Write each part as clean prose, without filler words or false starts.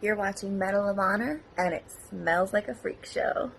You're watching Medal of Honor, and it smells like a freak show.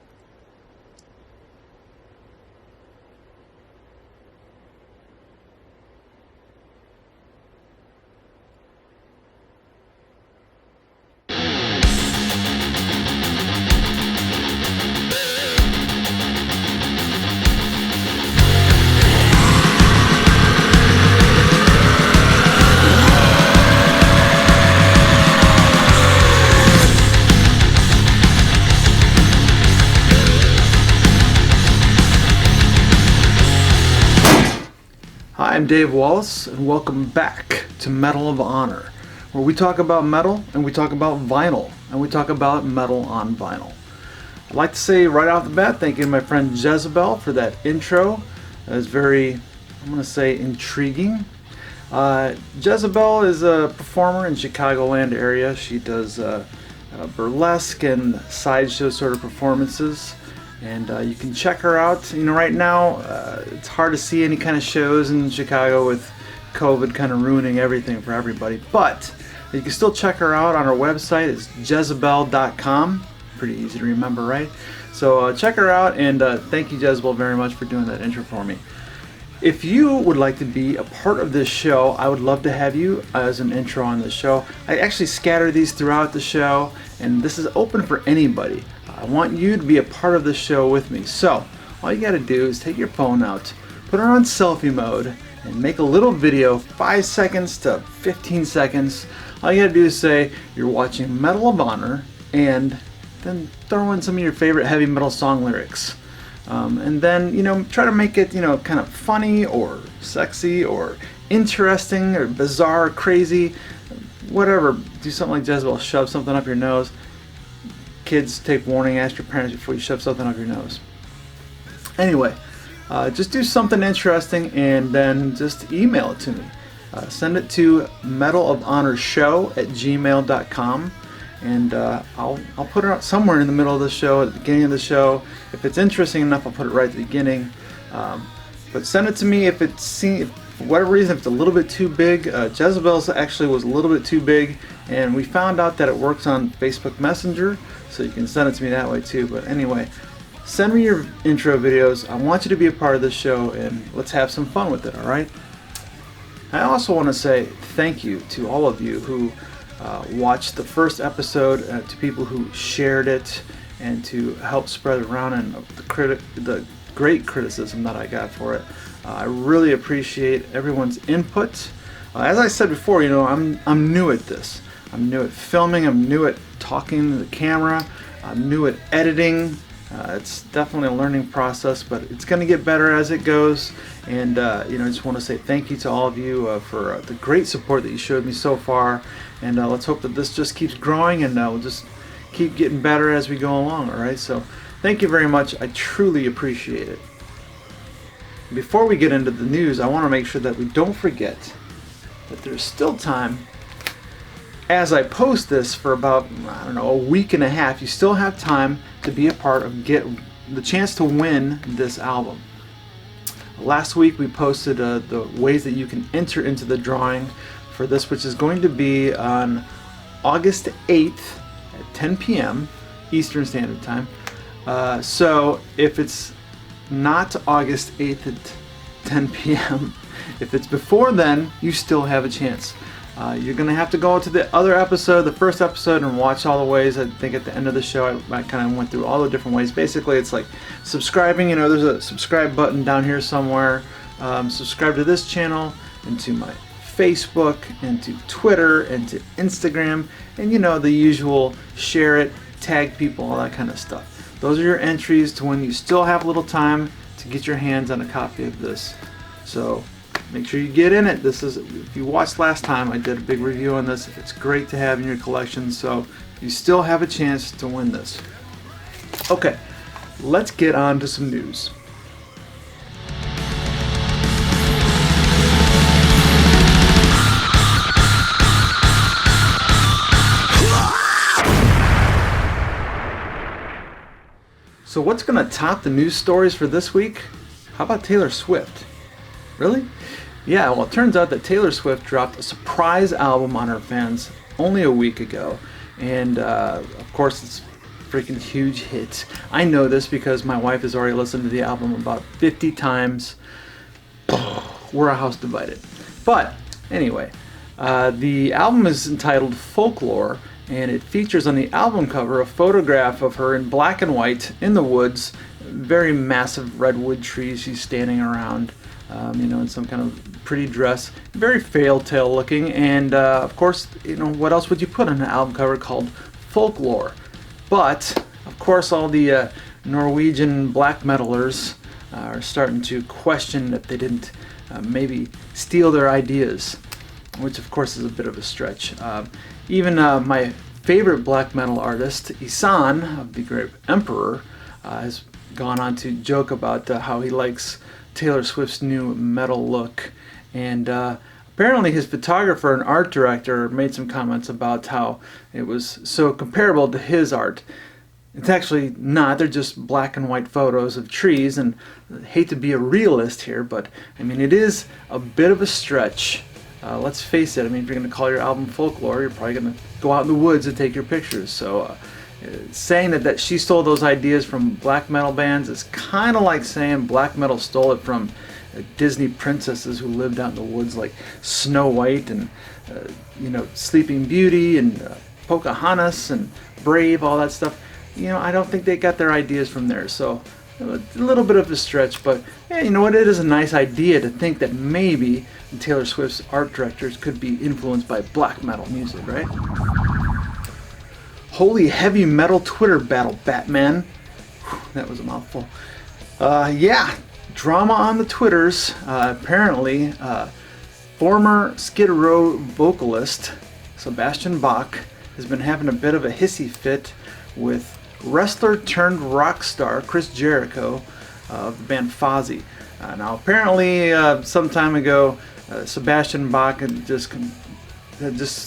Hi, I'm Dave Wallace, and welcome back to Medal of Honor, where we talk about metal, and we talk about vinyl, and we talk about metal on vinyl. I'd like to say right off the bat, thank you to my friend Jezebel for that intro. It was very, I'm going to say, intriguing. Jezebel is a performer in Chicagoland area. She does burlesque and sideshow sort of performances. And you can check her out. You know, right now it's hard to see any kind of shows in Chicago with COVID kind of ruining everything for everybody. But you can still check her out on her website. It's Jezebel.com. Pretty easy to remember, right? So check her out, and thank you, Jezebel, very much for doing that intro for me. If you would like to be a part of this show, I would love to have you as an intro on the show. I actually scatter these throughout the show, and this is open for anybody. I want you to be a part of the show with me. So all you got to do is take your phone out, put it on selfie mode, and make a little video, 5 seconds to 15 seconds. All you got to do is say you're watching Medal of Honor, and then throw in some of your favorite heavy metal song lyrics. And then, you know, try to make it, you know, kind of funny or sexy or interesting or bizarre or crazy, whatever. Do something like Jezebel, shove something up your nose. Kids, take warning, ask your parents before you shove something up your nose. Anyway, just do something interesting and then just email it to me. Send it to medalofhonorshow@gmail.com, and I'll put it out somewhere in the middle of the show, at the beginning of the show. If it's interesting enough, I'll put it right at the beginning. But send it to me if for whatever reason, if it's a little bit too big. Jezebel's actually was a little bit too big, and we found out that it works on Facebook Messenger, so you can send it to me that way too. But anyway, send me your intro videos. I want you to be a part of this show, and let's have some fun with it, all right? I also want to say thank you to all of you who watched the first episode, to people who shared it, and to help spread it around, and the great criticism that I got for it. I really appreciate everyone's input. As I said before, you know, I'm new at this. I'm new at filming. I'm new at talking to the camera. I'm new at editing. It's definitely a learning process, but it's going to get better as it goes. And you know, I just want to say thank you to all of you for the great support that you showed me so far. And let's hope that this just keeps growing, and we'll just keep getting better as we go along. All right. So thank you very much. I truly appreciate it. Before we get into the news, I want to make sure that we don't forget that there's still time. As I post this for about, I don't know, a week and a half, you still have time to be a part of, get the chance to win this album. Last week we posted the ways that you can enter into the drawing for this, which is going to be on August 8th at 10 p.m. Eastern Standard Time. So if it's not August 8th at 10 p.m., if it's before then, you still have a chance. You're going to have to go to the other episode, the first episode, and watch all the ways. I think at the end of the show I kind of went through all the different ways. Basically, it's like subscribing. You know, there's a subscribe button down here somewhere. Subscribe to this channel, and to my Facebook, and to Twitter, and to Instagram, and you know, the usual share it, tag people, all that kind of stuff. Those are your entries to when you still have a little time to get your hands on a copy of this. So make sure you get in it. This is, if you watched last time, I did a big review on this. It's great to have in your collection, so you still have a chance to win this. Okay, let's get on to some news. So what's going to top the news stories for this week? How about Taylor Swift? Really? Yeah, well, it turns out that Taylor Swift dropped a surprise album on her fans only a week ago, and of course it's a freaking huge hit. I know this because my wife has already listened to the album about 50 times. We're a house divided. But anyway, the album is entitled Folklore, and it features on the album cover a photograph of her in black and white in the woods, very massive redwood trees she's standing around, in some kind of pretty dress, very fairy tale looking, and of course, what else would you put on an album cover called Folklore? But of course, all the Norwegian black metalers are starting to question if they didn't maybe steal their ideas, which of course is a bit of a stretch. Even my favorite black metal artist, Isan of the Great Emperor, has gone on to joke about how he likes Taylor Swift's new metal look. And apparently his photographer and art director made some comments about how it was so comparable to his art. It's actually not. They're just black and white photos of trees, and I hate to be a realist here, but I mean, it is a bit of a stretch. Let's face it, I mean, if you're going to call your album Folklore, you're probably going to go out in the woods and take your pictures. So saying that she stole those ideas from black metal bands is kind of like saying black metal stole it from Disney princesses who lived out in the woods, like Snow White and Sleeping Beauty and Pocahontas and Brave, all that stuff. I don't think they got their ideas from there. So a little bit of a stretch, but yeah, you know what? It is a nice idea to think that maybe Taylor Swift's art directors could be influenced by black metal music, right? Holy heavy metal Twitter battle, Batman. Whew, that was a mouthful. Drama on the Twitters. Apparently, former Skid Row vocalist Sebastian Bach has been having a bit of a hissy fit with wrestler turned rock star Chris Jericho of the band Fozzy. Now, apparently, some time ago, Sebastian Bach had just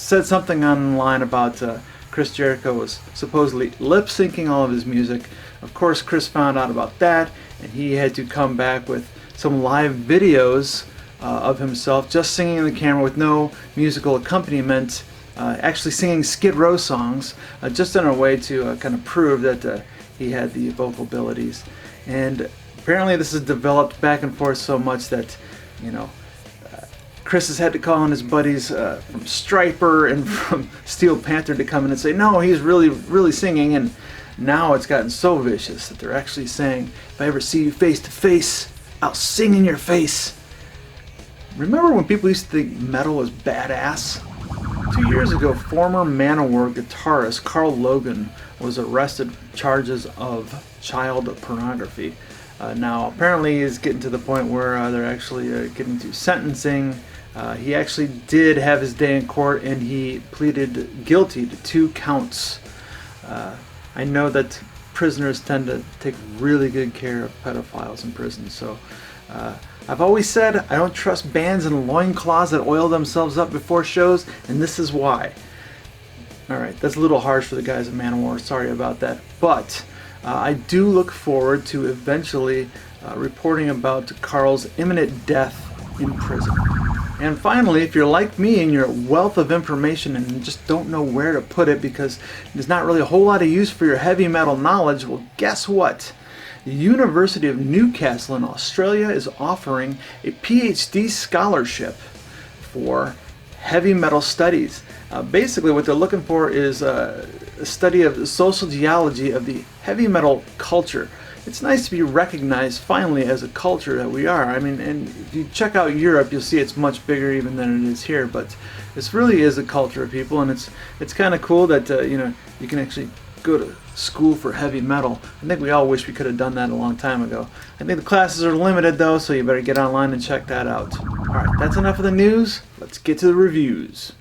said something online about Chris Jericho was supposedly lip-syncing all of his music. Of course, Chris found out about that, and he had to come back with some live videos of himself just singing in the camera with no musical accompaniment, actually singing Skid Row songs, just in a way to kind of prove that he had the vocal abilities. And apparently this has developed back and forth so much that, Chris has had to call on his buddies from Striper and from Steel Panther to come in and say, no, he's really, really singing. And now it's gotten so vicious that they're actually saying, if I ever see you face to face, I'll sing in your face. Remember when people used to think metal was badass? 2 years ago, former Manowar guitarist Carl Logan was arrested for charges of child pornography. Now, apparently he's getting to the point where they're actually getting to sentencing. He actually did have his day in court, and he pleaded guilty to 2 counts. I know that prisoners tend to take really good care of pedophiles in prison, so I've always said I don't trust bands in loincloths that oil themselves up before shows, and this is why. Alright, that's a little harsh for the guys at Manowar, sorry about that, but I do look forward to eventually reporting about Carl's imminent death in prison. And finally, if you're like me and you're a wealth of information and you just don't know where to put it because there's not really a whole lot of use for your heavy metal knowledge, well, guess what? The University of Newcastle in Australia is offering a PhD scholarship for heavy metal studies. Basically, what they're looking for is a study of the social geology of the heavy metal culture. It's nice to be recognized finally as a culture that we are. I mean, and if you check out Europe, you'll see it's much bigger even than it is here. But this really is a culture of people, and it's kind of cool that you can actually go to school for heavy metal. I think we all wish we could have done that a long time ago. I think the classes are limited though, so you better get online and check that out. All right, that's enough of the news. Let's get to the reviews.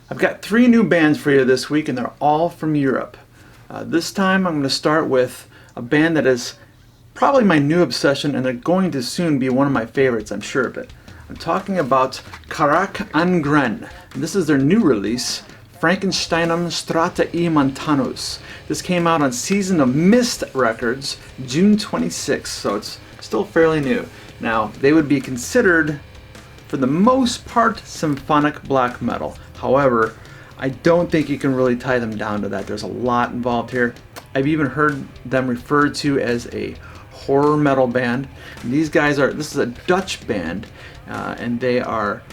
I've got 3 new bands for you this week, and they're all from Europe. This time I'm going to start with a band that is probably my new obsession, and they're going to soon be one of my favorites, I'm sure of it. I'm I'm talking about Carach Angren. And this is their new release, Frankensteinum Strata I Montanus. This came out on Season of Mist Records, June 26th, so it's still fairly new. Now, they would be considered, for the most part, symphonic black metal. However, I don't think you can really tie them down to that. There's a lot involved here. I've even heard them referred to as a horror metal band. And these guys are, this is a Dutch band, and they are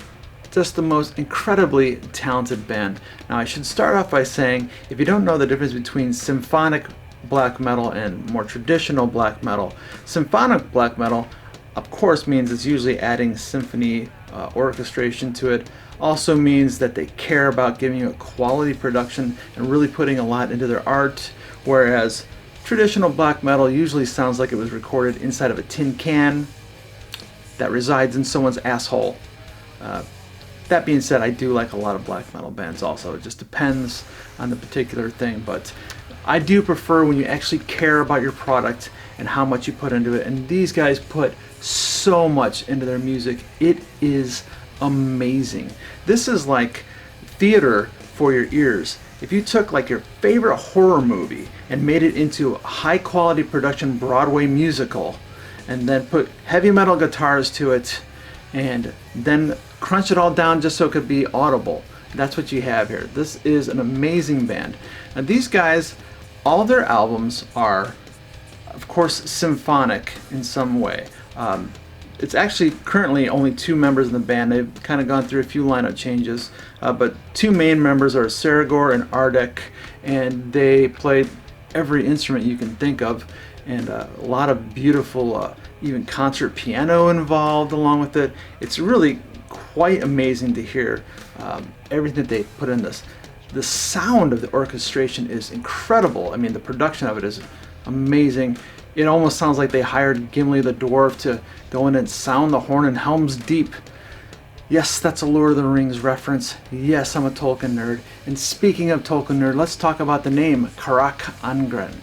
just the most incredibly talented band. Now, I should start off by saying, if you don't know the difference between symphonic black metal and more traditional black metal, symphonic black metal, of course, means it's usually adding symphony orchestration to it. Also means that they care about giving you a quality production and really putting a lot into their art, whereas traditional black metal usually sounds like it was recorded inside of a tin can that resides in someone's asshole. That being said, I do like a lot of black metal bands also. It just depends on the particular thing, but I do prefer when you actually care about your product and how much you put into it, and these guys put so much into their music. It is amazing. This is like theater for your ears. If you took like your favorite horror movie and made it into a high quality production Broadway musical, and then put heavy metal guitars to it, and then crunch it all down just so it could be audible. That's what you have here. This is an amazing band. And these guys, all their albums are, of course, symphonic in some way. It's actually currently only 2 members in the band. They've kind of gone through a few lineup changes, but 2 main members are Saragor and Ardek, and they played every instrument you can think of, and a lot of beautiful, even concert piano involved along with it. It's really quite amazing to hear everything that they put in this. The sound of the orchestration is incredible. I mean, the production of it is amazing. It almost sounds like they hired Gimli the dwarf to go in and sound the horn in Helm's Deep. Yes, that's a Lord of the Rings reference. Yes, I'm a Tolkien nerd. And speaking of Tolkien nerd, let's talk about the name Carach Angren.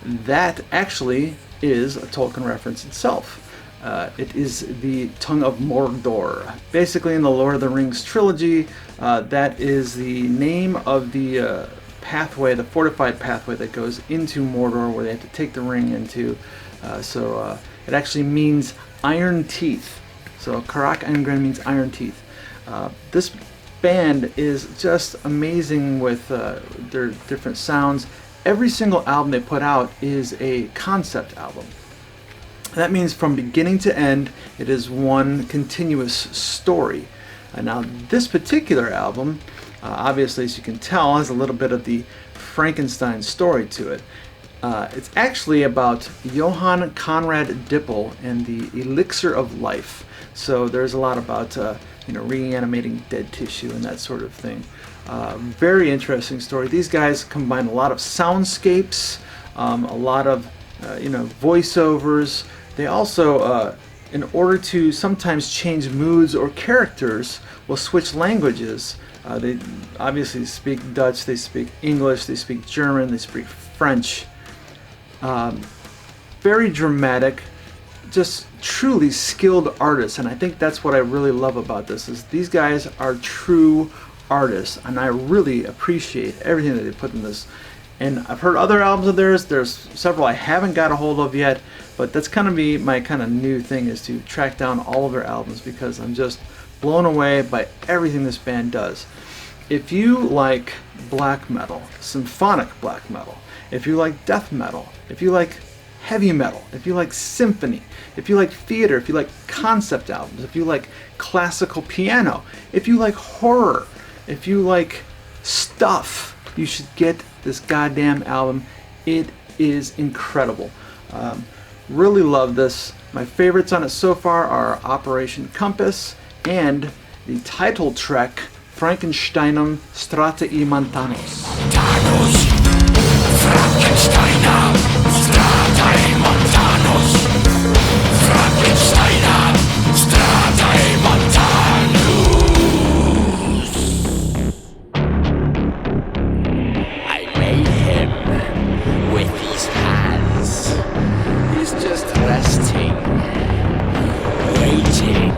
That actually is a Tolkien reference itself. It is the tongue of Mordor. Basically, in the Lord of the Rings trilogy, that is the name of the pathway, the fortified pathway that goes into Mordor, where they have to take the ring into. It actually means iron teeth. So Carach Angren means iron teeth. This band is just amazing with their different sounds. Every single album they put out is a concept album. That means from beginning to end, it is one continuous story. Now, this particular album, obviously, as you can tell, has a little bit of the Frankenstein story to it. It's actually about Johann Conrad Dippel and the elixir of life. So there's a lot about reanimating dead tissue and that sort of thing. Very interesting story. These guys combine a lot of soundscapes, a lot of voiceovers. They also, in order to sometimes change moods or characters, will switch languages. They obviously speak Dutch, they speak English, they speak German, they speak French. Very dramatic, just truly skilled artists, and I think that's what I really love about this, is these guys are true artists, and I really appreciate everything that they put in this. And I've heard other albums of theirs. There's several I haven't got a hold of yet, but that's kind of my kind of new thing, is to track down all of their albums, because I'm just blown away by everything this band does. If you like black metal, symphonic black metal, if you like death metal, if you like heavy metal, if you like symphony, if you like theater, if you like concept albums, if you like classical piano, if you like horror, if you like stuff, you should get this goddamn album. It is incredible. Really love this. My favorites on it so far are Operation Compass and the title track, Frankensteinum Strata I Montanus. Frankensteiner, Strata I Montanus. Frankensteiner, Strata I Montanus. I made him with these hands. He's just resting, waiting.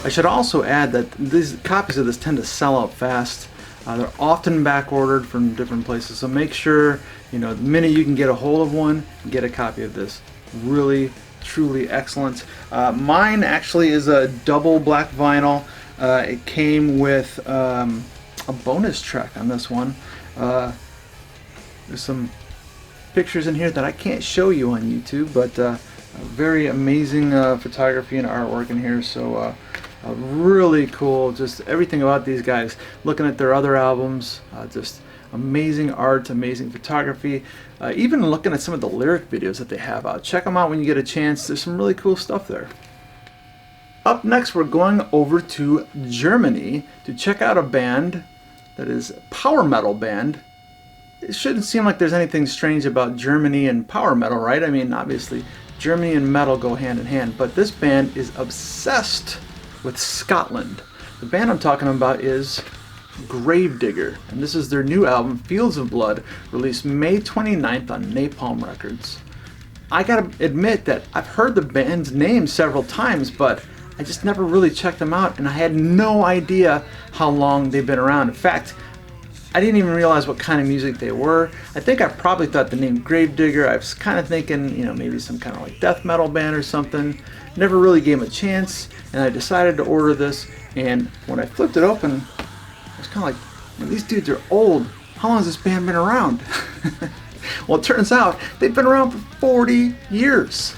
I should also add that these copies of this tend to sell out fast. They're often back ordered from different places, so make sure, the minute you can get a hold of one, get a copy of this. Really, truly excellent. Mine actually is a double black vinyl. It came with a bonus track on this one. There's some pictures in here that I can't show you on YouTube, but very amazing photography and artwork in here. So really cool, just everything about these guys. Looking at their other albums, just amazing art, amazing photography. Even looking at some of the lyric videos that they have out. Check them out when you get a chance. There's some really cool stuff there. Up next, we're going over to Germany to check out a band that is a power metal band. It shouldn't seem like there's anything strange about Germany and power metal, right? I mean, obviously, Germany and metal go hand in hand, but this band is obsessed with Scotland. The band I'm talking about is Gravedigger, and this is their new album, Fields of Blood, released May 29th on Napalm Records. I gotta admit that I've heard the band's name several times, but I just never really checked them out, and I had no idea how long they've been around. In fact, I didn't even realize what kind of music they were. I think I probably thought the name Gravedigger, I was kind of thinking, maybe some kind of like death metal band or something. Never really gave them a chance, and I decided to order this, and when I flipped it open, I was kind of like, these dudes are old. How long has this band been around? Well, it turns out they've been around for 40 years.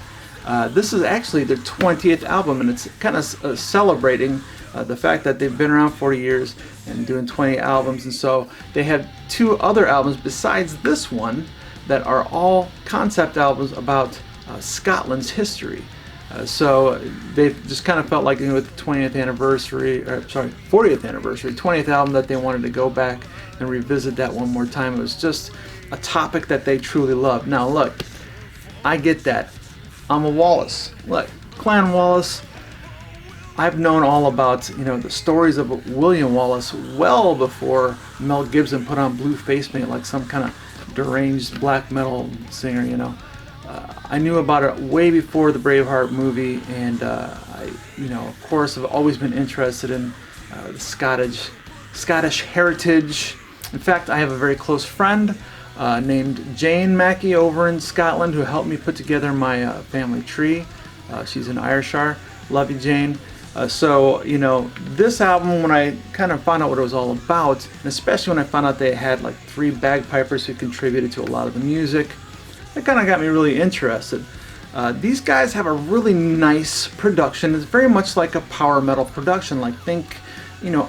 This is actually their 20th album, and it's kind of celebrating the fact that they've been around 40 years and doing 20 albums. And so they have 2 other albums besides this one that are all concept albums about Scotland's history. So they just kind of felt like, with the 20th anniversary, 40th anniversary, 20th album, that they wanted to go back and revisit that one more time. It was just a topic that they truly love. Now look, I get that. I'm a Wallace. Look, Clan Wallace, I've known all about, the stories of William Wallace well before Mel Gibson put on blue face paint like some kind of deranged black metal singer, I knew about it way before the Braveheart movie, and I, of course, have always been interested in the Scottish heritage. In fact, I have a very close friend named Jane Mackey over in Scotland who helped me put together my family tree. She's in Ayrshire. Love you, Jane. So, this album, when I kind of found out what it was all about, and especially when I found out they had like 3 bagpipers who contributed to a lot of the music, that kind of got me really interested. These guys have a really nice production. It's very much like a power metal production, like think,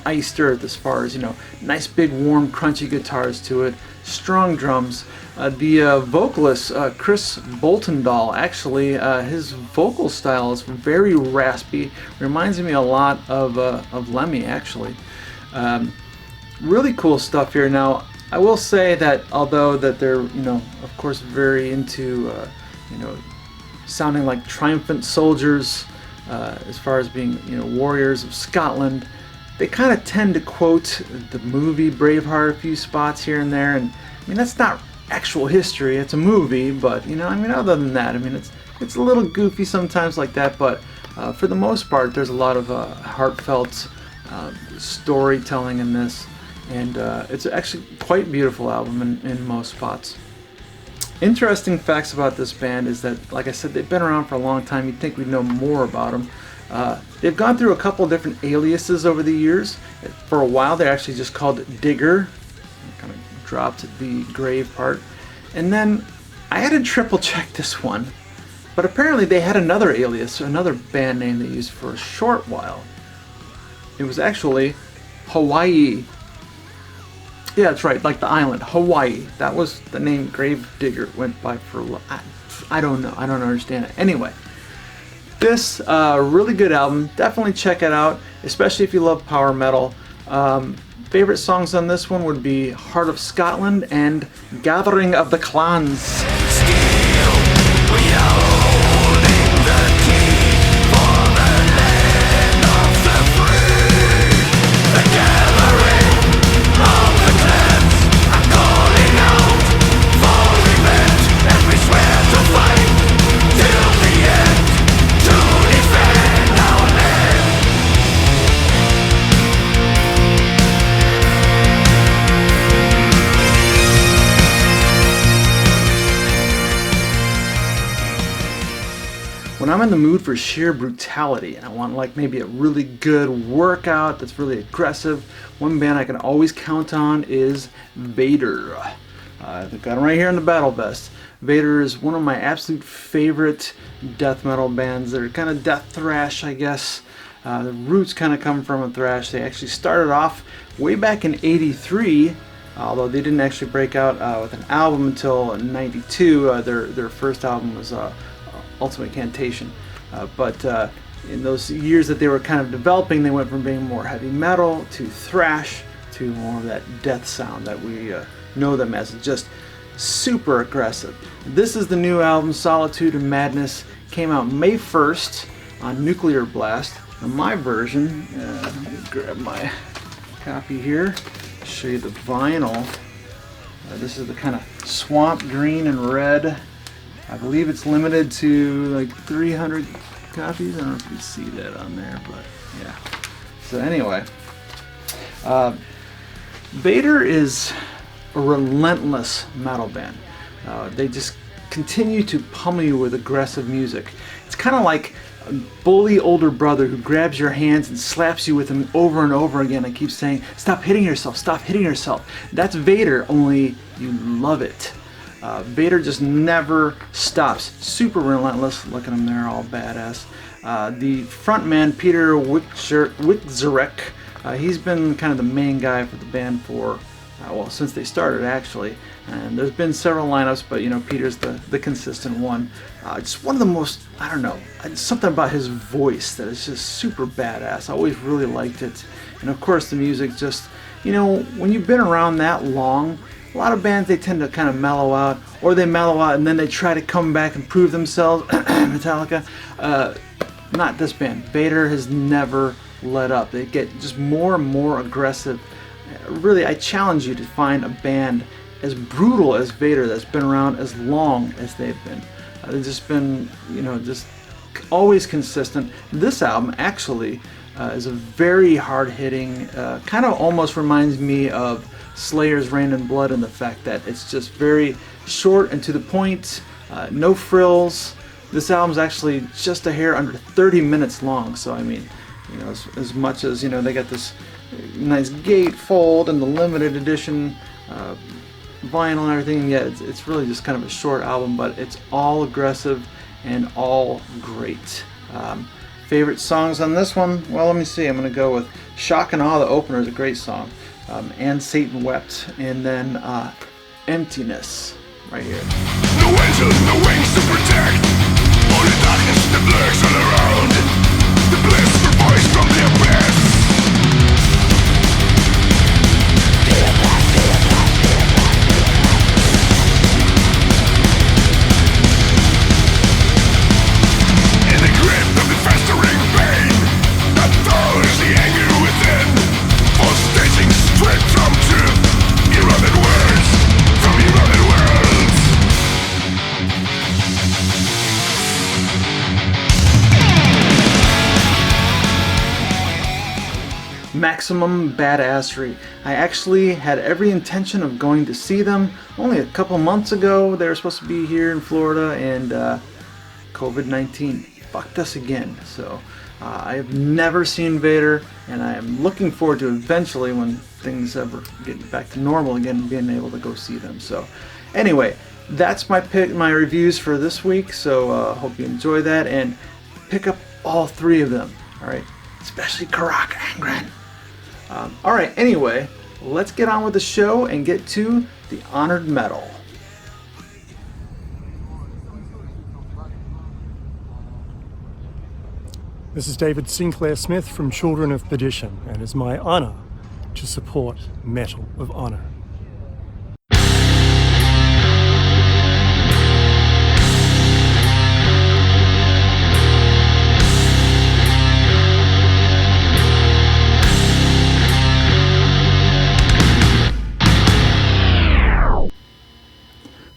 Iced Earth, as far as, nice big warm crunchy guitars to it, strong drums. The vocalist, Chris Boltondahl, actually, his vocal style is very raspy. Reminds me a lot of Lemmy, actually. Really cool stuff here. Now, I will say that although that they're, of course, very into, sounding like triumphant soldiers, as far as being, warriors of Scotland, they kind of tend to quote the movie Braveheart a few spots here and there, and that's not actual history. It's a movie, but other than that, it's a little goofy sometimes like that, but for the most part, there's a lot of heartfelt storytelling in this, and it's actually quite a beautiful album in most spots. Interesting facts about this band is that, like I said, they've been around for a long time. You'd think we'd know more about them. They've gone through a couple of different aliases over the years. For a while, they're actually just called Digger. Kind of dropped the grave part. And then I had to triple check this one, but apparently they had another alias, another band name they used for a short while. It was actually Hawaii. Yeah, that's right, like the island, Hawaii. That was the name Gravedigger went by for a while. I don't know, I don't understand it. Anyway, this really good album. Definitely check it out, especially if you love power metal. Favorite songs on this one would be Heart of Scotland and Gathering of the Clans. when I'm in the mood for sheer brutality and I want like maybe a really good workout that's really aggressive, one band I can always count on is Vader. I've got them right here in the battle vest. Vader is one of my absolute favorite death metal bands. They're kind of death thrash, I guess. The roots kind of come from a thrash. They actually started off way back in '83, although they didn't actually break out with an album until '92. Their first album was Ultimate Cantation. But in those years that they were kind of developing, they went from being more heavy metal to thrash to more of that death sound that we know them as, just super aggressive. This is the new album, Solitude and Madness. Came out May 1st on Nuclear Blast. Now my version, let me grab my copy here, show you the vinyl. This is the kind of swamp green and red. I believe it's limited to like 300 copies. I don't know if you can see that on there, but yeah. So anyway, Vader is a relentless metal band. They just continue to pummel you with aggressive music. It's kind of like a bully older brother who grabs your hands and slaps you with them over and over again and keeps saying, "Stop hitting yourself, stop hitting yourself." That's Vader, only you love it. Vader just never stops. Super relentless. Look at him there, all badass. The frontman, Peter Wikzarek, he's been kind of the main guy for the band for, well, since they started actually. And there's been several lineups, but you know, Peter's the consistent one. Just one of the most, I don't know, something about his voice that is just super badass. I always really liked it. And of course the music just, you know, when you've been around that long, a lot of bands, they tend to kind of mellow out, or they mellow out and then they try to come back and prove themselves. Metallica, not this band. Vader has never let up. They get just more and more aggressive. Really, I challenge you to find a band as brutal as Vader that's been around as long as they've been. They've just been, you know, just always consistent. This album actually is a very hard-hitting, kind of almost reminds me of Slayer's Rain and Blood in the fact that it's just very short and to the point, no frills. This album's actually just a hair under 30 minutes long, so I mean, you know, as much as, you know, they got this nice gatefold and the limited edition vinyl and everything, yeah, it's really just kind of a short album, but it's all aggressive and all great. Favorite songs on this one? Well, let me see. I'm going to go with Shock and Awe. The opener is a great song. And Satan Wept, and then Emptiness, right here. No engine, no wings to protect. Only darkness that lurks all around. The blissful voice from the abyss. In the grip of the festering pain that throws the anger within. For staging straight from truth, eroded words from eroded worlds. Maximum badassery. I actually had every intention of going to see them only a couple months ago. They were supposed to be here in Florida, and COVID-19 fucked us again. So I have never seen Vader, and I am looking forward to eventually, when things ever get back to normal again, being able to go see them. So anyway, that's my reviews for this week. So hope you enjoy that and pick up all three of them. All right, especially Carach Angren. All right, anyway, let's get on with the show and get to the Honored Metal. This is David Sinclair Smith from Children of Perdition, and it's my honour to support Metal of Honor.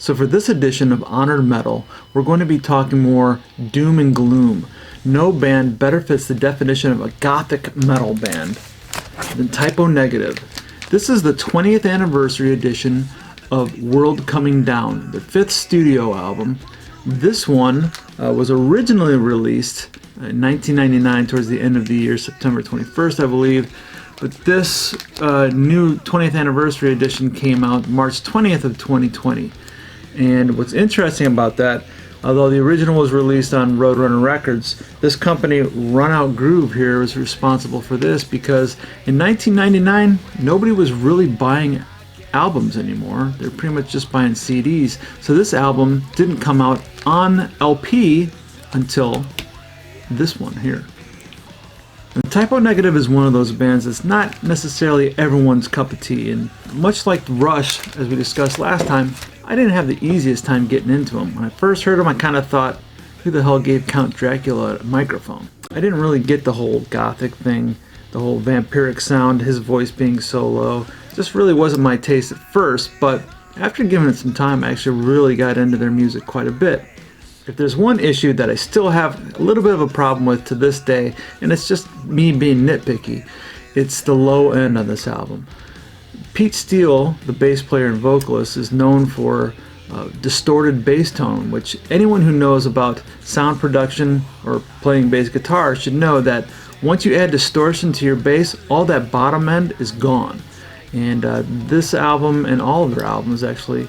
So for this edition of Honored Metal, we're going to be talking more doom and gloom. No band better fits the definition of a gothic metal band than Typo Negative. This is the 20th anniversary edition of World Coming Down, their 5th studio album. This one was originally released in 1999 towards the end of the year, September 21st, I believe. But this new 20th anniversary edition came out March 20th of 2020. And what's interesting about that, although the original was released on Roadrunner Records, this company, Run Out Groove here, was responsible for this because in 1999, nobody was really buying albums anymore. They're pretty much just buying CDs. So this album didn't come out on LP until this one here. And Typo Negative is one of those bands that's not necessarily everyone's cup of tea, and much like Rush, as we discussed last time, I didn't have the easiest time getting into them. When I first heard them, I kind of thought, who the hell gave Count Dracula a microphone? I didn't really get the whole gothic thing, the whole vampiric sound, his voice being so low. It just really wasn't my taste at first, but after giving it some time, I actually really got into their music quite a bit. If there's one issue that I still have a little bit of a problem with to this day, and it's just me being nitpicky, it's the low end on this album. Pete Steele, the bass player and vocalist, is known for distorted bass tone, which anyone who knows about sound production or playing bass guitar should know that once you add distortion to your bass, all that bottom end is gone. And this album and all of their albums actually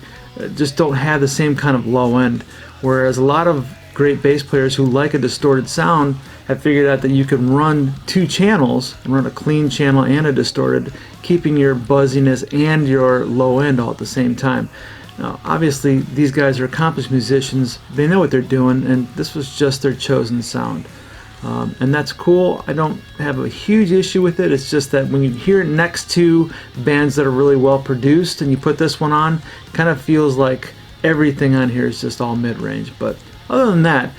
just don't have the same kind of low end. Whereas a lot of great bass players who like a distorted sound have figured out that you can run two channels and run a clean channel and a distorted, keeping your buzziness and your low end all at the same time. Now, obviously, these guys are accomplished musicians. They know what they're doing, and this was just their chosen sound. And that's cool. I don't have a huge issue with it. It's just that when you hear it next to bands that are really well produced and you put this one on, it kind of feels like everything on here is just all mid-range. But other than that,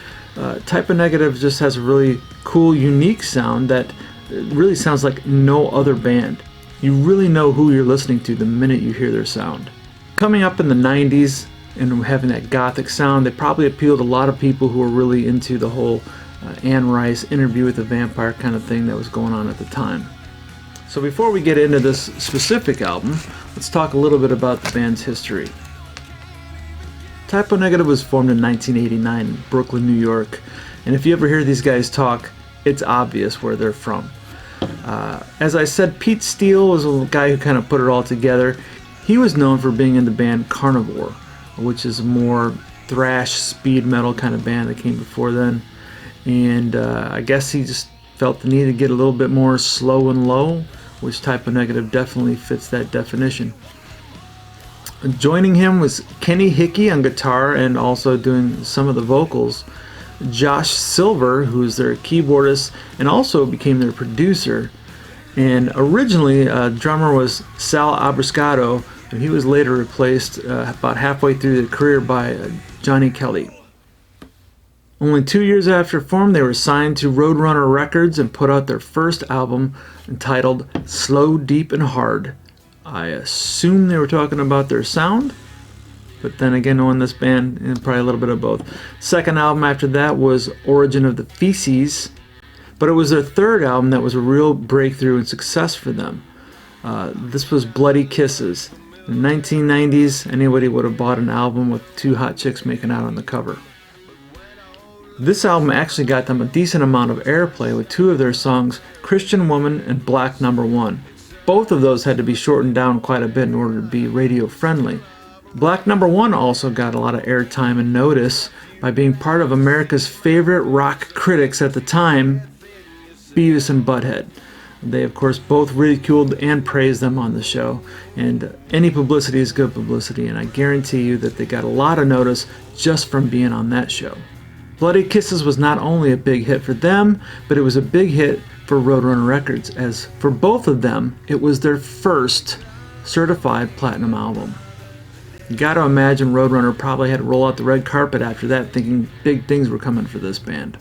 Typo Negative just has a really cool, unique sound that really sounds like no other band. You really know who you're listening to the minute you hear their sound. Coming up in the 90s and having that gothic sound, they probably appealed to a lot of people who were really into the whole Anne Rice Interview with the Vampire kind of thing that was going on at the time. So before we get into this specific album, let's talk a little bit about the band's history. Typo Negative was formed in 1989 in Brooklyn, New York, and if you ever hear these guys talk, it's obvious where they're from. As I said, Pete Steele was a guy who kind of put it all together. He was known for being in the band Carnivore, which is a more thrash, speed metal kind of band that came before then. And I guess he just felt the need to get a little bit more slow and low, which Typo Negative definitely fits that definition. Joining him was Kenny Hickey on guitar and also doing some of the vocals. Josh Silver, who's their keyboardist and also became their producer. And originally, drummer was Sal Abrascato, and he was later replaced about halfway through the career by Johnny Kelly. Only 2 years after form, they were signed to Roadrunner Records and put out their first album entitled Slow, Deep, and Hard. I assume they were talking about their sound, but then again, knowing this band, probably a little bit of both. Second album after that was Origin of the Feces, but it was their third album that was a real breakthrough and success for them. This was Bloody Kisses. In the 1990s, anybody would have bought an album with two hot chicks making out on the cover. This album actually got them a decent amount of airplay with two of their songs, Christian Woman and Black Number One. Both of those had to be shortened down quite a bit in order to be radio friendly. Black Number One also got a lot of airtime and notice by being part of America's favorite rock critics at the time, Beavis and Butthead. They of course both ridiculed and praised them on the show, and any publicity is good publicity, and I guarantee you that they got a lot of notice just from being on that show. Bloody Kisses was not only a big hit for them, but it was a big hit for Roadrunner Records, as for both of them, it was their first certified platinum album. You gotta imagine Roadrunner probably had to roll out the red carpet after that, thinking big things were coming for this band.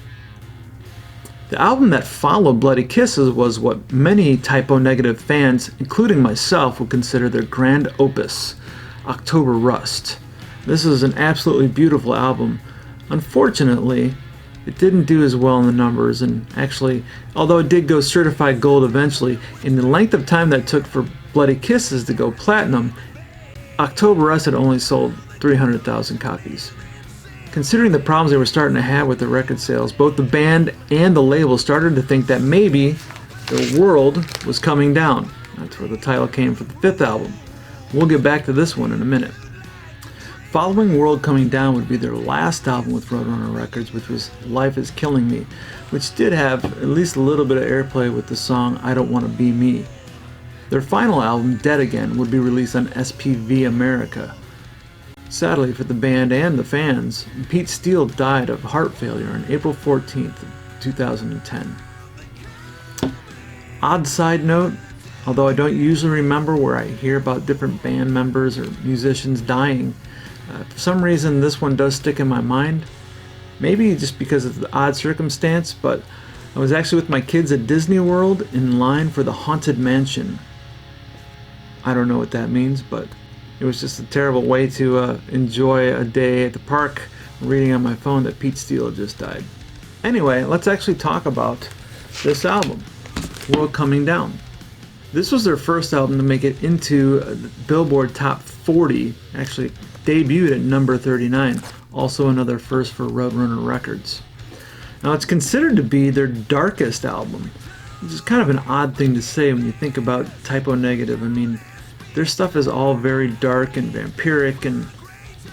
The album that followed Bloody Kisses was what many Typo Negative fans, including myself, would consider their grand opus, October Rust. This is an absolutely beautiful album. Unfortunately, it didn't do as well in the numbers, and actually, although it did go certified gold eventually, in the length of time that took for Bloody Kisses to go platinum, October Rust had only sold 300,000 copies. Considering the problems they were starting to have with the record sales, both the band and the label started to think that maybe the world was coming down. That's where the title came for the fifth album. We'll get back to this one in a minute. Following World Coming Down would be their last album with Roadrunner Records, which was Life Is Killing Me, which did have at least a little bit of airplay with the song I Don't Want to Be Me. Their final album, Dead Again, would be released on SPV America. Sadly for the band and the fans, Pete Steele died of heart failure on April 14th, 2010. Odd side note, although I don't usually remember where I hear about different band members or musicians dying, for some reason this one does stick in my mind. Maybe just because of the odd circumstance, but I was actually with my kids at Disney World in line for the Haunted Mansion. I don't know what that means, but it was just a terrible way to enjoy a day at the park, reading on my phone that Pete Steele had just died. Anyway, let's actually talk about this album, World Coming Down. This was their first album to make it into Billboard Top 40, actually debuted at number 39, also another first for Roadrunner Records. Now it's considered to be their darkest album, which is kind of an odd thing to say when you think about Typo Negative. I mean, their stuff is all very dark and vampiric and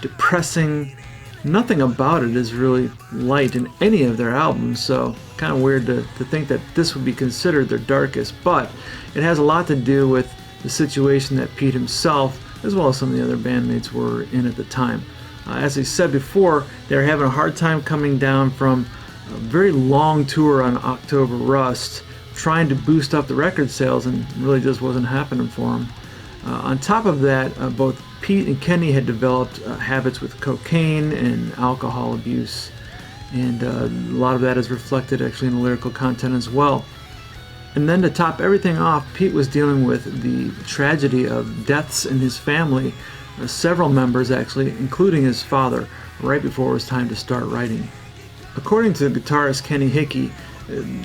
depressing. Nothing about it is really light in any of their albums, so kind of weird to think that this would be considered their darkest, but it has a lot to do with the situation that Pete himself, as well as some of the other bandmates, were in at the time. As I said before, they were having a hard time coming down from a very long tour on October Rust, trying to boost up the record sales, and really just wasn't happening for them. On top of that, both Pete and Kenny had developed habits with cocaine and alcohol abuse, and a lot of that is reflected actually in the lyrical content as well. And then to top everything off, Pete was dealing with the tragedy of deaths in his family, several members actually, including his father, right before it was time to start writing. According to the guitarist Kenny Hickey,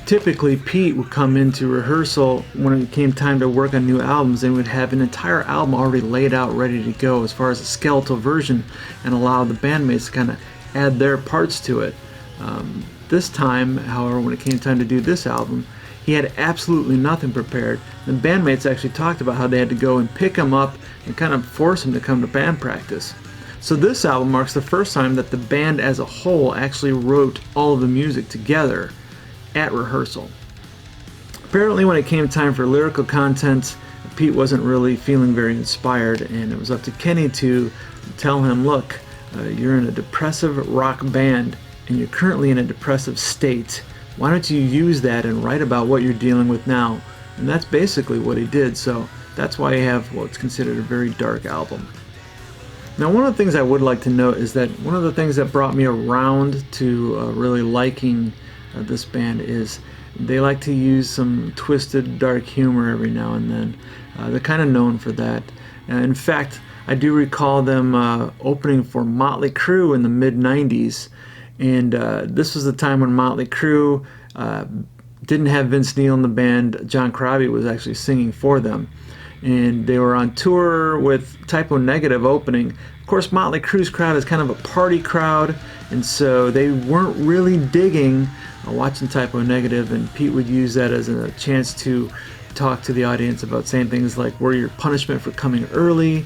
typically Pete would come into rehearsal when it came time to work on new albums and would have an entire album already laid out ready to go as far as a skeletal version, and allow the bandmates to kind of add their parts to it. This time, however, when it came time to do this album, he had absolutely nothing prepared. The bandmates actually talked about how they had to go and pick him up and kind of force him to come to band practice. So this album marks the first time that the band as a whole actually wrote all of the music together at rehearsal. Apparently when it came time for lyrical content, Pete wasn't really feeling very inspired, and it was up to Kenny to tell him, look, you're in a depressive rock band and you're currently in a depressive state. Why don't you use that and write about what you're dealing with now? And that's basically what he did, so that's why you have what's considered a very dark album. Now, one of the things I would like to note is that one of the things that brought me around to really liking this band is they like to use some twisted, dark humor every now and then. They're kind of known for that. In fact, I do recall them opening for Motley Crue in the mid-90s, and this was the time when Motley Crue didn't have Vince Neil in the band. John Corabi was actually singing for them, and they were on tour with Typo Negative opening. Of course, Motley Crue's crowd is kind of a party crowd, and so they weren't really digging watching Typo Negative, and Pete would use that as a chance to talk to the audience about saying things like, we're your punishment for coming early,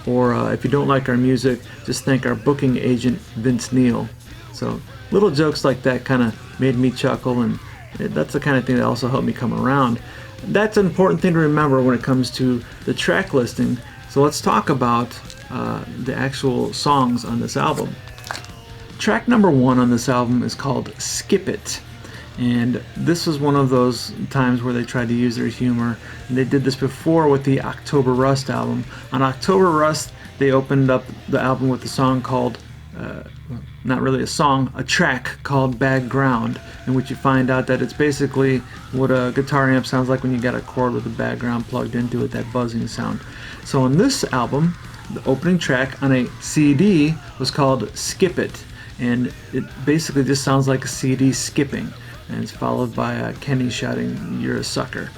or if you don't like our music, just thank our booking agent, Vince Neil. So little jokes like that kind of made me chuckle, and that's the kind of thing that also helped me come around. That's an important thing to remember when it comes to the track listing. So let's talk about the actual songs on this album. Track number 1 on this album is called Skip It, and this was one of those times where they tried to use their humor, and they did this before with the October Rust album. On October Rust, they opened up the album with a song called not really a song, a track called Bad Ground, in which you find out that it's basically what a guitar amp sounds like when you got a cord with a bad ground plugged into it, that buzzing sound. So on this album, the opening track on a CD was called Skip It, and it basically just sounds like a CD skipping, and it's followed by Kenny shouting, "You're a sucker."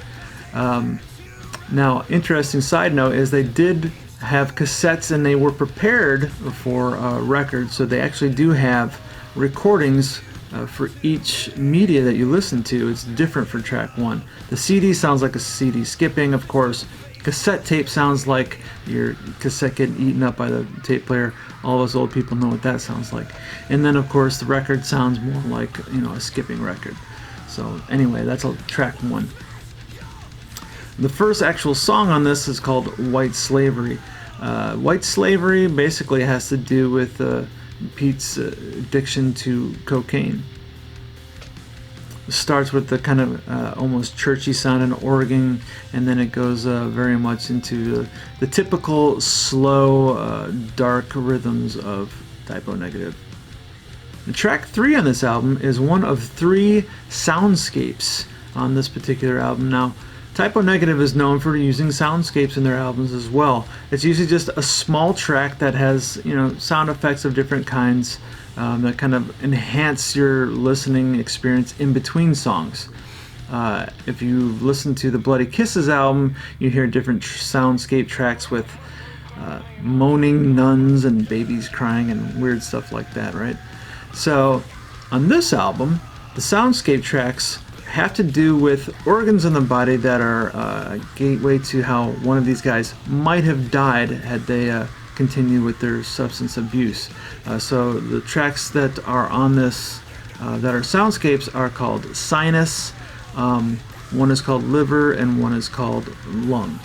Now, interesting side note is they did have cassettes, and they were prepared for records, so they actually do have recordings for each media that you listen to. It's different for track 1. The CD sounds like a CD skipping, of course. Cassette tape sounds like your cassette getting eaten up by the tape player. All those old people know what that sounds like. And then, of course, the record sounds more like, a skipping record. So anyway, that's track 1. The first actual song on this is called White Slavery. White Slavery basically has to do with Pete's addiction to cocaine. It starts with the kind of almost churchy sounding organ, and then it goes very much into the typical slow, dark rhythms of Type O Negative. The track 3 on this album is one of 3 soundscapes on this particular album. Now, Type O Negative is known for using soundscapes in their albums as well. It's usually just a small track that has, sound effects of different kinds that kind of enhance your listening experience in between songs. If you listen to the Bloody Kisses album, you hear different soundscape tracks with moaning nuns and babies crying and weird stuff like that, right? So on this album, the soundscape tracks have to do with organs in the body that are a gateway to how one of these guys might have died had they continued with their substance abuse. So the tracks that are on this that are soundscapes are called sinus, one is called liver, and one is called lung.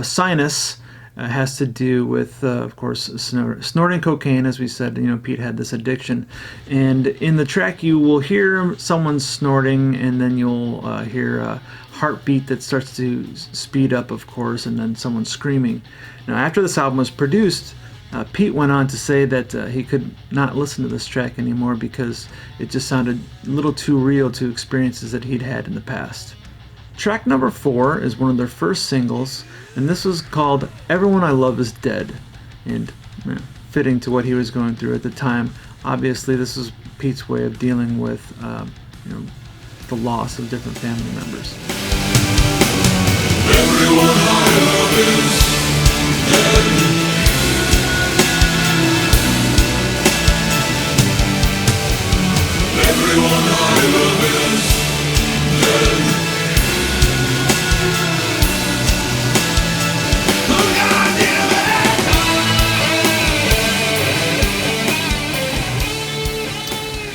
Sinus has to do with, of course, snorting cocaine. As we said, Pete had this addiction. And in the track, you will hear someone snorting, and then you'll hear a heartbeat that starts to speed up, of course, and then someone screaming. Now, after this album was produced, Pete went on to say that he could not listen to this track anymore because it just sounded a little too real to experiences that he'd had in the past. Track number 4 is one of their first singles, and this was called Everyone I Love Is Dead, and fitting to what he was going through at the time. Obviously, this is Pete's way of dealing with the loss of different family members. Everyone I love is dead. Everyone I love is dead.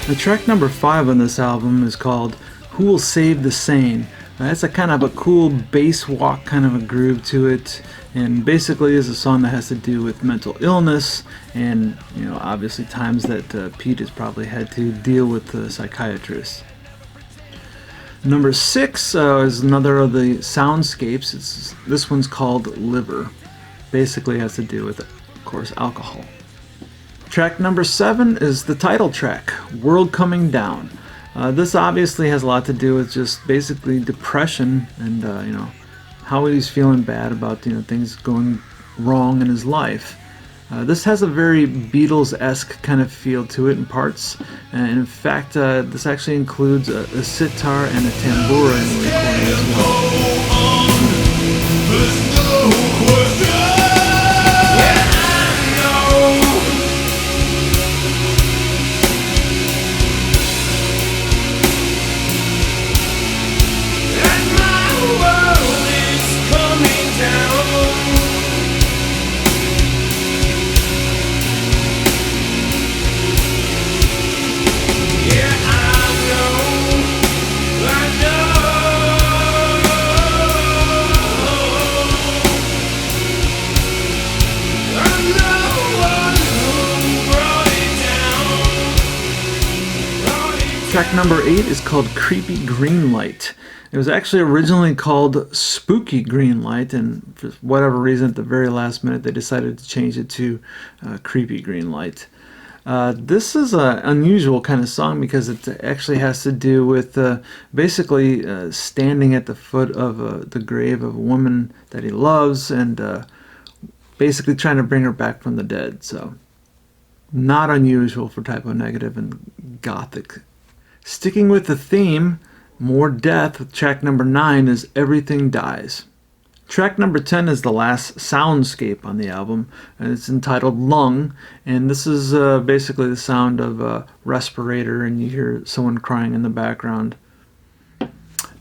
The track number 5 on this album is called Who Will Save the Sane. That's a kind of a cool bass walk kind of a groove to it, and basically is a song that has to do with mental illness and obviously times that Pete has probably had to deal with the psychiatrist. Number 6 is another of the soundscapes. This one's called Liver. Basically has to do with, of course, alcohol. Track number 7 is the title track, World Coming Down. This obviously has a lot to do with just basically depression and how he's feeling bad about things going wrong in his life. This has a very Beatles-esque kind of feel to it in parts, and in fact this actually includes a sitar and a tambura in the recording as well. There's no question. Track number 8 is called Creepy Green Light. It was actually originally called Spooky Green Light, and for whatever reason at the very last minute they decided to change it to Creepy Green Light. This is an unusual kind of song because it actually has to do with basically standing at the foot of the grave of a woman that he loves and basically trying to bring her back from the dead. So not unusual for Type O Negative and Gothic. Sticking with the theme, more death, with track number 9 is Everything Dies. Track number 10 is the last soundscape on the album, and it's entitled Lung, and this is basically the sound of a respirator, and you hear someone crying in the background.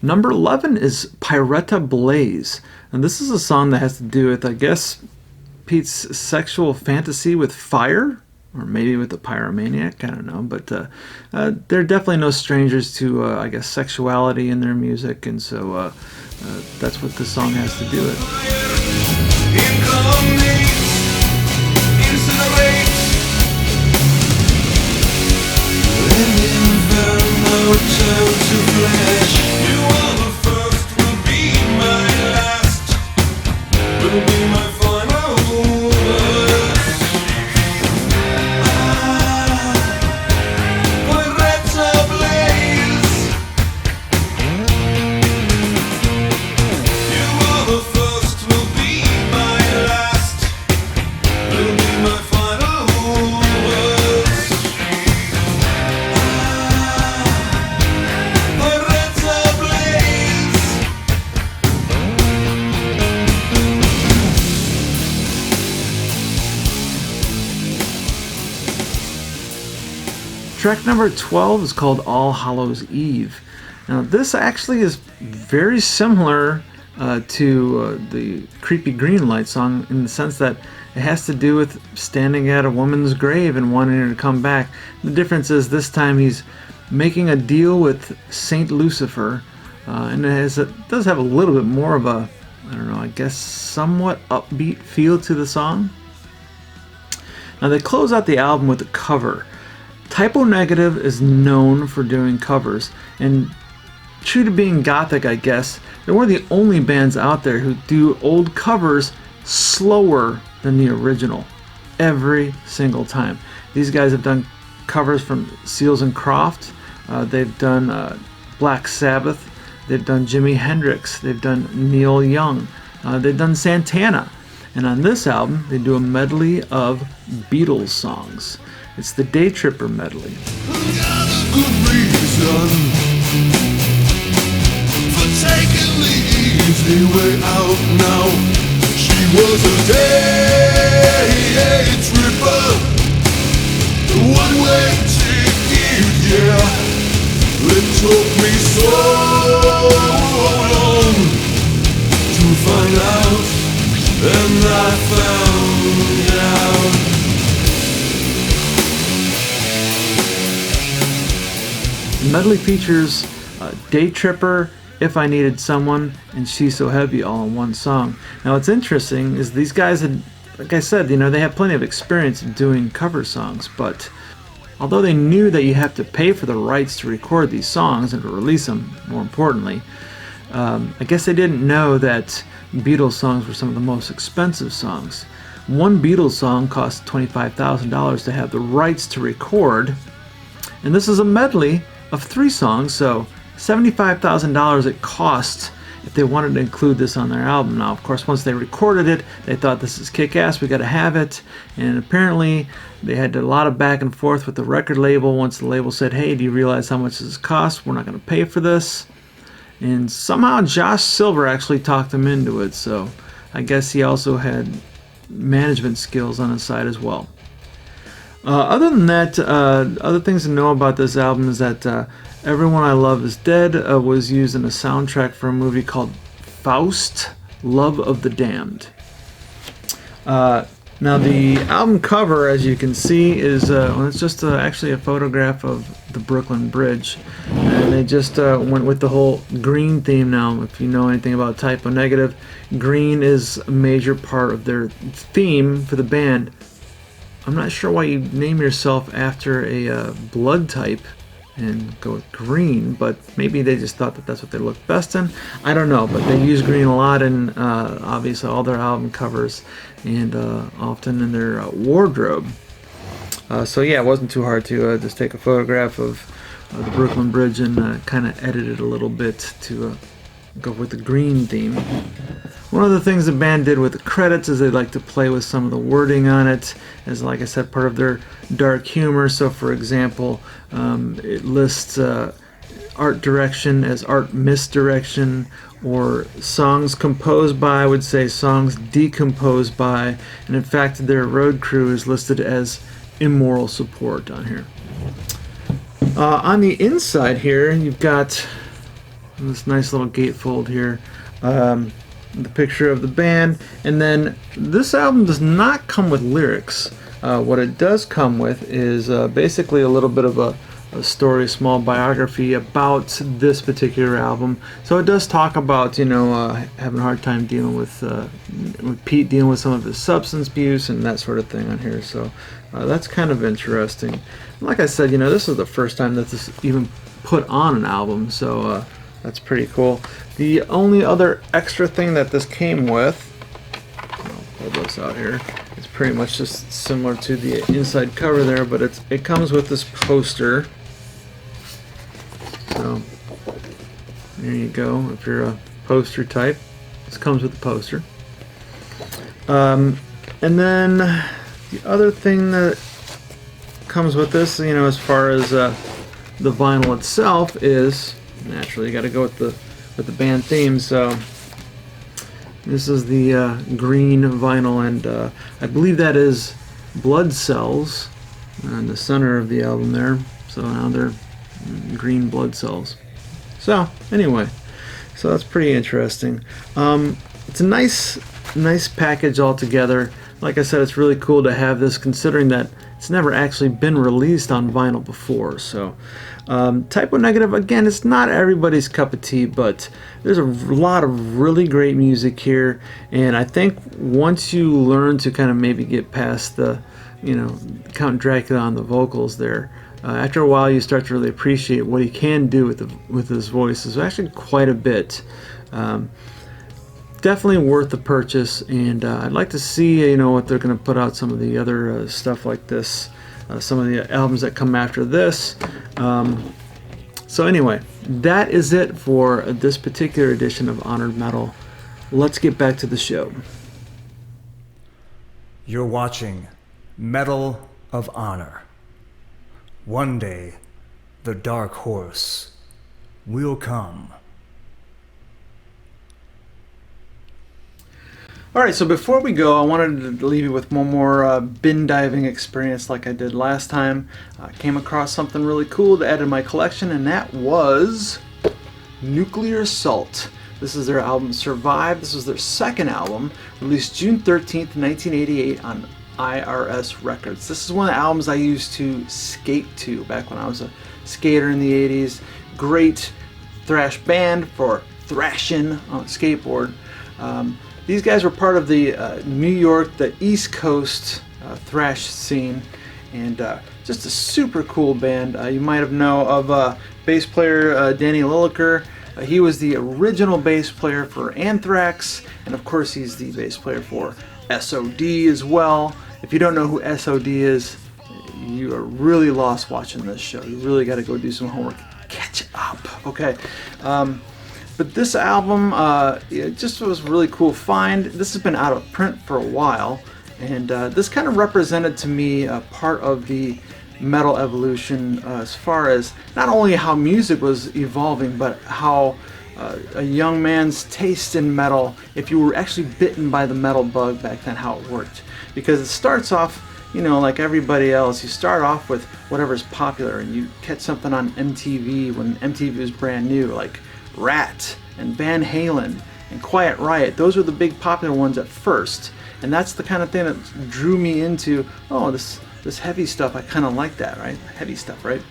Number 11 is Pyretta Blaze, and this is a song that has to do with, I guess, Pete's sexual fantasy with fire, or maybe with a pyromaniac, I don't know, but they're definitely no strangers to, I guess, sexuality in their music, and so that's what this song has to do with. Track number 12 is called All Hallows Eve. Now this actually is very similar to the Creepy Green Light song in the sense that it has to do with standing at a woman's grave and wanting her to come back. The difference is this time he's making a deal with Saint Lucifer, and it does have a little bit more of a, I don't know, I guess somewhat upbeat feel to the song. Now they close out the album with a cover. Typo Negative is known for doing covers, and true to being gothic, I guess, they're one of the only bands out there who do old covers slower than the original every single time. These guys have done covers from Seals and Croft, they've done Black Sabbath, they've done Jimi Hendrix, they've done Neil Young, they've done Santana, and on this album they do a medley of Beatles songs. It's the Day Tripper medley. Good reason for taking the easy way out now. She was a day tripper, one-way ticket, yeah. It took me so long to find out, and I found out. The medley features Day Tripper, If I Needed Someone, and She's So Heavy all in one song. Now what's interesting is these guys had, like I said, they have plenty of experience in doing cover songs, but although they knew that you have to pay for the rights to record these songs and to release them, more importantly, I guess they didn't know that Beatles songs were some of the most expensive songs. One Beatles song cost $25,000 to have the rights to record, and this is a medley of 3 songs, so $75,000 it cost if they wanted to include this on their album. Now, of course, once they recorded it, they thought, this is kick-ass, we got to have it, and apparently they had a lot of back and forth with the record label. Once the label said, hey, do you realize how much this costs? We're not going to pay for this. And somehow Josh Silver actually talked them into it, so I guess he also had management skills on his side as well. Other than that, other things to know about this album is that Everyone I Love Is Dead was used in a soundtrack for a movie called Faust, Love of the Damned. Now the album cover, as you can see, is it's just actually a photograph of the Brooklyn Bridge, and they just went with the whole green theme. Now, if you know anything about Typo Negative, green is a major part of their theme for the band. I'm not sure why you name yourself after a blood type and go with green, but maybe they just thought that that's what they looked best in. I don't know, but they use green a lot in obviously all their album covers and often in their wardrobe. So yeah, it wasn't too hard to just take a photograph of the Brooklyn Bridge and kind of edit it a little bit to go with the green theme. One of the things the band did with the credits is they like to play with some of the wording on it as, like I said, part of their dark humor. So for example, it lists art direction as art misdirection, or songs composed by, I would say songs decomposed by, and in fact their road crew is listed as immoral support on here. On the inside here, you've got this nice little gatefold here, the picture of the band, and then this album does not come with lyrics. What it does come with is basically a little bit of a story, a small biography about this particular album. So it does talk about, having a hard time dealing with Pete dealing with some of his substance abuse and that sort of thing on here. So that's kind of interesting. Like I said, this is the first time that this is even put on an album, so that's pretty cool. The only other extra thing that this came with, I'll pull this out here, it's pretty much just similar to the inside cover there, but it comes with this poster. So there you go. If you're a poster type, this comes with the poster. And then the other thing that comes with this, as far as the vinyl itself, is naturally you got to go with the band theme. So this is the green vinyl, and I believe that is Blood Cells in the center of the album there. So now they're green blood cells. So anyway, so that's pretty interesting. It's a nice package altogether. Like I said, it's really cool to have this, considering that it's never actually been released on vinyl before. So Type O Negative, again, it's not everybody's cup of tea, but there's a lot of really great music here, and I think once you learn to kind of maybe get past the Count Dracula on the vocals there, after a while you start to really appreciate what he can do with his voice. It's actually quite a bit. Definitely worth the purchase, and I'd like to see what they're going to put out, some of the other stuff like this, some of the albums that come after this. So anyway, that is it for this particular edition of Honored Metal. Let's get back to the show. You're watching Medal of Honor. One day, the dark horse will come. Alright, so before we go, I wanted to leave you with one more bin diving experience like I did last time. I came across something really cool to add to my collection, and that was Nuclear Assault. This is their album Survive. This was their second album, released June 13th, 1988 on IRS Records. This is one of the albums I used to skate to back when I was a skater in the 80s. Great thrash band for thrashing on a skateboard. These guys were part of the New York, the East Coast thrash scene, and just a super cool band. You might have known of bass player Danny Lilliker. He was the original bass player for Anthrax, and of course he's the bass player for SOD as well. If you don't know who SOD is, you are really lost watching this show. You really got to go do some homework. Catch up, okay? But this album, it just was a really cool find. This has been out of print for a while, and this kind of represented to me a part of the metal evolution as far as not only how music was evolving, but how a young man's taste in metal, if you were actually bitten by the metal bug back then, how it worked. Because it starts off, like everybody else, you start off with whatever's popular, and you catch something on MTV when MTV was brand new, like Rat and Van Halen and Quiet Riot. Those were the big popular ones at first, and that's the kind of thing that drew me into, this heavy stuff. I kind of like that, right? Heavy stuff, right?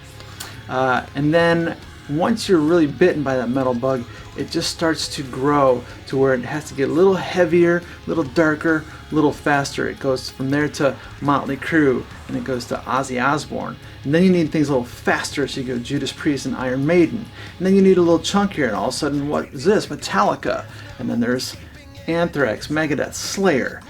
And then once you're really bitten by that metal bug, it just starts to grow to where it has to get a little heavier, a little darker, a little faster. It goes from there to Motley Crue, and it goes to Ozzy Osbourne. And then you need things a little faster, so you go Judas Priest and Iron Maiden. And then you need a little chunkier, and all of a sudden, what is this? Metallica. And then there's Anthrax, Megadeth, Slayer.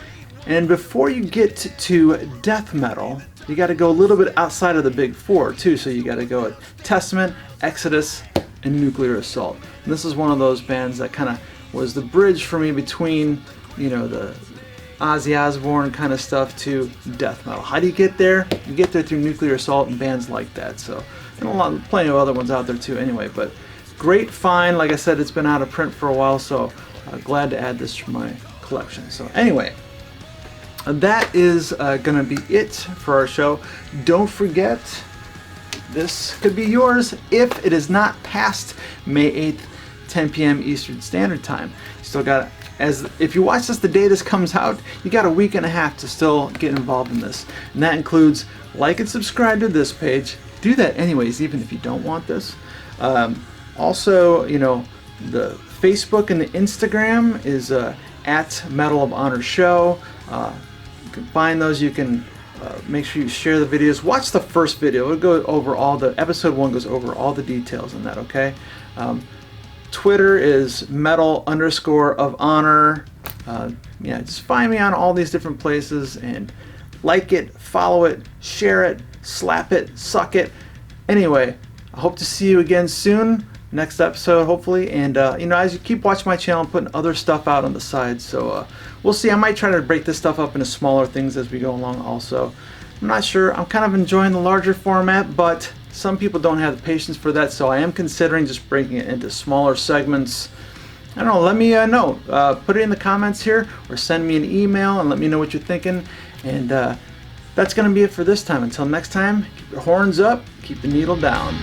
And before you get to death metal, you got to go a little bit outside of the big four too. So you got to go with Testament, Exodus, and Nuclear Assault. And this is one of those bands that kind of was the bridge for me between, the Ozzy Osbourne kind of stuff to death metal. How do you get there? You get there through Nuclear Assault and bands like that. So and plenty of other ones out there too anyway. But great find. Like I said, it's been out of print for a while, so glad to add this to my collection. So anyway, that is gonna be it for our show. Don't forget, this could be yours if it is not past May 8th, 10 p.m. Eastern Standard Time. You still got, if you watch this the day this comes out, you got a week and a half to still get involved in this. And that includes like and subscribe to this page. Do that anyways, even if you don't want this. Also, you know, the Facebook and the Instagram is at Medal of Honor Show. You can find those. You can make sure you share the videos. Watch the first video. It'll go over episode 1 goes over all the details on that, okay? Twitter is medal_of_honor. Yeah, just find me on all these different places and like it, follow it, share it, slap it, suck it. Anyway, I hope to see you again soon. Next episode, hopefully. And, you know, as you keep watching my channel, I'm putting other stuff out on the side. So we'll see. I might try to break this stuff up into smaller things as we go along also. I'm not sure. I'm kind of enjoying the larger format, but some people don't have the patience for that. So I am considering just breaking it into smaller segments. I don't know. Let me know. Put it in the comments here or send me an email and let me know what you're thinking. And that's going to be it for this time. Until next time, keep your horns up, keep the needle down.